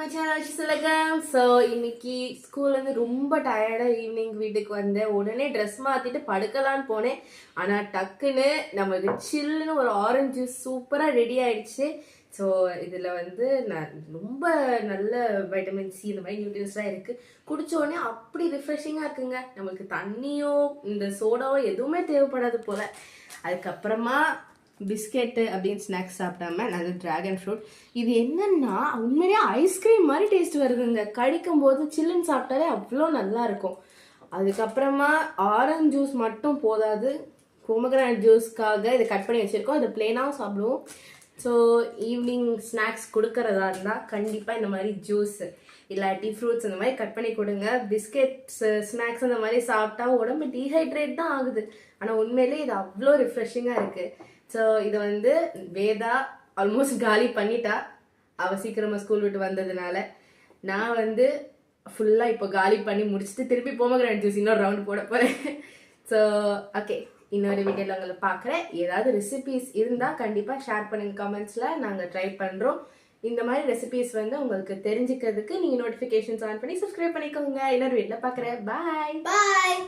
My channel சிலகம். So இன்னைக்கு ஸ்கூல்லேருந்து ரொம்ப டயர்டாக ஈவினிங் வீட்டுக்கு வந்தேன். உடனே ட்ரெஸ் மாற்றிட்டு படுக்கலான்னு போனேன். ஆனால் டக்குன்னு நமக்கு சில்லுன்னு ஒரு ஆரஞ்சு ஜூஸ் சூப்பராக ரெடி ஆயிடுச்சு. ஸோ இதில் வந்து ரொம்ப நல்ல வைட்டமின் சி இந்த மாதிரி நியூட்ரியன்ஸ்லாம் இருக்குது. குடிச்ச உடனே அப்படி ரிஃப்ரெஷிங்காக இருக்குங்க. நம்மளுக்கு தண்ணியோ இந்த சோடாவோ எதுவுமே தேவைப்படாது போல். அதுக்கப்புறமா பிஸ்கெட்டு அப்படின்னு ஸ்நாக்ஸ் சாப்பிடாம நல்ல ட்ராகன் ஃப்ரூட். இது என்னன்னா உண்மையிலேயே ஐஸ்கிரீம் மாதிரி டேஸ்ட் வருதுங்க. கடிக்கும் போது சில்லுன்னு சாப்பிட்டாலே அவ்வளோ நல்லா இருக்கும். அதுக்கப்புறமா ஆரஞ்சு ஜூஸ் மட்டும் போதாது, பொமக்ரானட் ஜூஸ்க்காக இதை கட் பண்ணி வச்சுருக்கோம். இதை பிளெயினாகவும் சாப்பிடுவோம். ஸோ ஈவினிங் ஸ்நாக்ஸ் கொடுக்கறதா இருந்தால் கண்டிப்பாக இந்த மாதிரி ஜூஸ் இல்லாட்டி ஃப்ரூட்ஸ் இந்த மாதிரி கட் பண்ணி கொடுங்க. பிஸ்கெட்ஸ் ஸ்நாக்ஸ் அந்த மாதிரி சாப்பிட்டா உடம்பு டீஹைட்ரேட் தான் ஆகுது. ஆனால் உண்மையிலே இது அவ்வளோ ரிஃப்ரெஷிங்காக இருக்குது. ஸோ இதை வந்து வேதா ஆல்மோஸ்ட் காலி பண்ணிட்டா. அவள் சீக்கிரமாக ஸ்கூல் விட்டு வந்ததுனால நான் வந்து ஃபுல்லாக இப்போ காலி பண்ணி முடிச்சுட்டு திருப்பி பொமக்ரானட் ஜூஸ் இன்னொரு ரவுண்ட் போட போகிறேன். ஸோ ஓகே, இன்னொரு வீடியோவில் உங்களை பார்க்குறேன். ஏதாவது ரெசிபீஸ் இருந்தால் கண்டிப்பாக ஷேர் பண்ணுங்கள் கமெண்ட்ஸில். நாங்கள் ட்ரை பண்ணுறோம். இந்த மாதிரி ரெசிபீஸ் வந்து உங்களுக்கு தெரிஞ்சுக்கிறதுக்கு நீங்கள் நோட்டிஃபிகேஷன்ஸ் ஆன் பண்ணி சப்ஸ்கிரைப் பண்ணிக்கோங்க. இன்னொரு வீட்டில் பார்க்குறேன். பாய் பாய்.